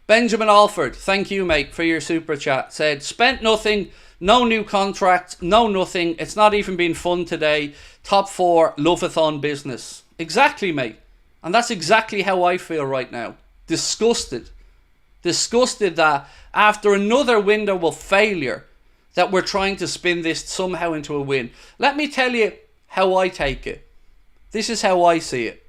Benjamin Alford, thank you, mate, for your super chat. Said, spent nothing, no new contract, no nothing. It's not even been fun today. Top 4, love-a-thon business. Exactly, mate. And that's exactly how I feel right now. Disgusted. Disgusted that after another window of failure, that we're trying to spin this somehow into a win. Let me tell you how I take it. This is how I see it.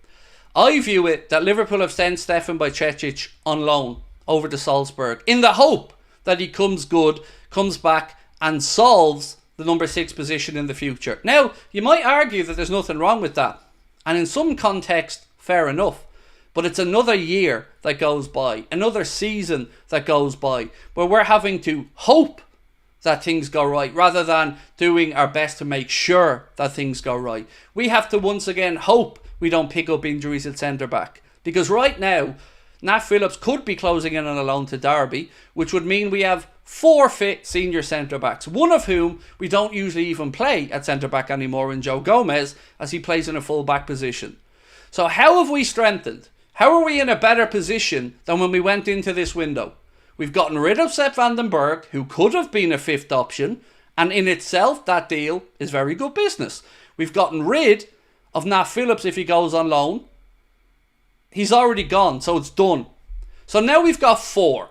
I view it that Liverpool have sent Stefan Bajcetic on loan over to Salzburg in the hope that he comes good, comes back and solves the number 6 position in the future. Now, you might argue that there's nothing wrong with that. And in some context, fair enough. But it's another year that goes by, another season that goes by, where we're having to hope that things go right rather than doing our best to make sure that things go right. We have to once again hope we don't pick up injuries at centre back. Because right now, Nat Phillips could be closing in on a loan to Derby, which would mean we have 4 fit senior centre backs, one of whom we don't usually even play at centre back anymore in Joe Gomez, as he plays in a full back position. So how have we strengthened? How are we in a better position than when we went into this window? We've gotten rid of Sepp van den Berg, who could have been a 5th option, and in itself that deal is very good business. We've gotten rid of Nat Phillips if he goes on loan. He's already gone, so it's done. So now we've got 4.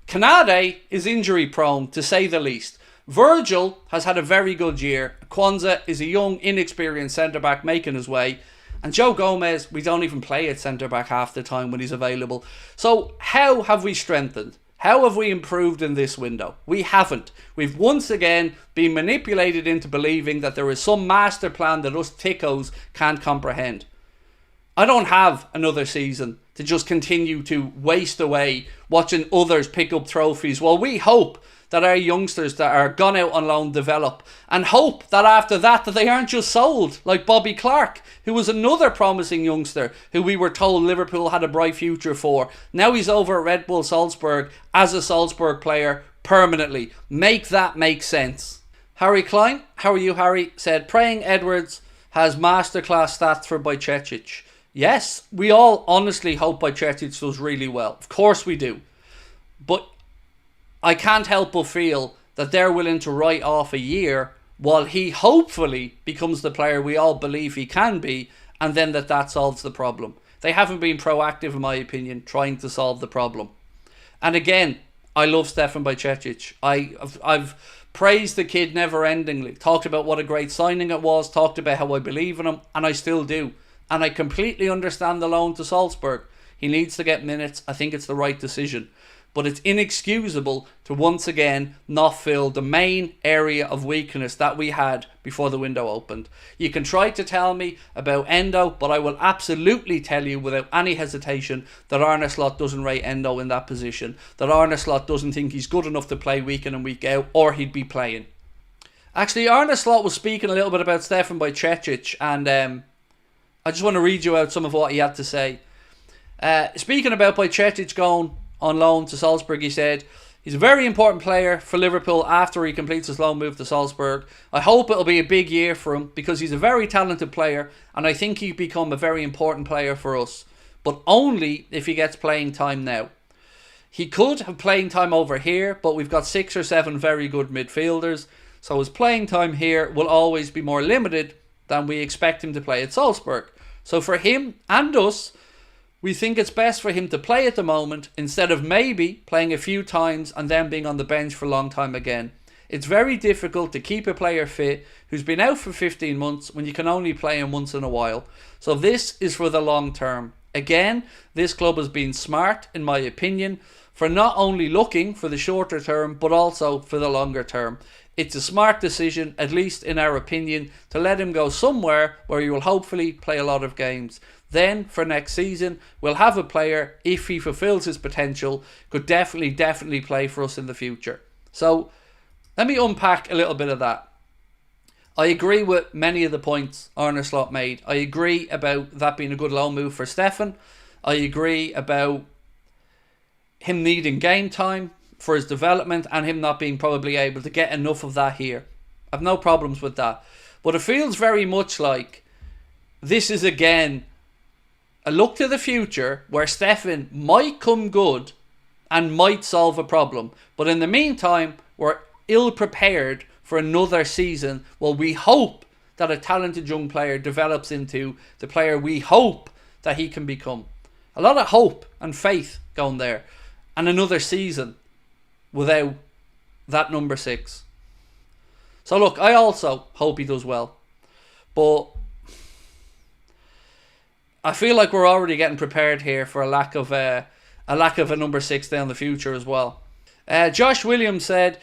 Kanade is injury prone, to say the least. Virgil has had a very good year. Kwanzaa is a young, inexperienced centre-back making his way. And Joe Gomez, we don't even play at centre-back half the time when he's available. So how have we strengthened? How have we improved in this window? We haven't. We've once again been manipulated into believing that there is some master plan that us tickos can't comprehend. I don't have another season to just continue to waste away watching others pick up trophies while we hope that our youngsters that are gone out on loan develop, and hope that after that they aren't just sold like Bobby Clark, who was another promising youngster who we were told Liverpool had a bright future for. Now he's over at Red Bull Salzburg as a Salzburg player permanently. Make that make sense. Harry Klein, how are you, Harry? Said, praying Edwards has masterclass stats for Bajcetic. Yes, we all honestly hope Bajcetic does really well. Of course we do. But I can't help but feel that they're willing to write off a year while he hopefully becomes the player we all believe he can be, and then that solves the problem. They haven't been proactive, in my opinion, trying to solve the problem. And again, I love Stefan Bajcetic. I've praised the kid never-endingly, talked about what a great signing it was, talked about how I believe in him, and I still do. And I completely understand the loan to Salzburg. He needs to get minutes. I think it's the right decision. But it's inexcusable to once again not fill the main area of weakness that we had before the window opened. You can try to tell me about Endo, but I will absolutely tell you without any hesitation that Arne Slot doesn't rate Endo in that position. That Arne Slot doesn't think he's good enough to play week in and week out, or he'd be playing. Actually, Arne Slot was speaking a little bit about Stefan Bajcetic, and I just want to read you out some of what he had to say. Speaking about Bajcetic going on loan to Salzburg, he said, he's a very important player for Liverpool after he completes his loan move to Salzburg. I hope it'll be a big year for him because he's a very talented player and I think he'll become a very important player for us. But only if he gets playing time now. He could have playing time over here, but we've got 6 or 7 very good midfielders. So his playing time here will always be more limited than we expect him to play at Salzburg. So for him and us, we think it's best for him to play at the moment instead of maybe playing a few times and then being on the bench for a long time again. It's very difficult to keep a player fit who's been out for 15 months when you can only play him once in a while. So this is for the long term. Again, this club has been smart, in my opinion, for not only looking for the shorter term but also for the longer term. It's a smart decision, at least in our opinion, to let him go somewhere where he will hopefully play a lot of games. Then, for next season, we'll have a player, if he fulfills his potential, could definitely play for us in the future. So, let me unpack a little bit of that. I agree with many of the points Arne Slot made. I agree about that being a good loan move for Stefan. I agree about him needing game time for his development and him not being probably able to get enough of that here. I've no problems with that. But it feels very much like this is again a look to the future where Stefan might come good and might solve a problem. But in the meantime, we're ill prepared for another season. Well, we hope that a talented young player develops into the player we hope that he can become. A lot of hope and faith going there. And another season without that number 6. So look, I also hope he does well. But I feel like we're already getting prepared here for a lack of a number 6 down the future as well. Josh Williams said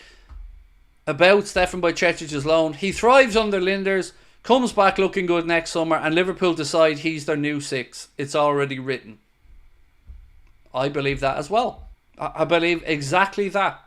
about Stefan Bajcetic's loan, he thrives under Linders, comes back looking good next summer, and Liverpool decide he's their new 6. It's already written. I believe that as well. I believe exactly that.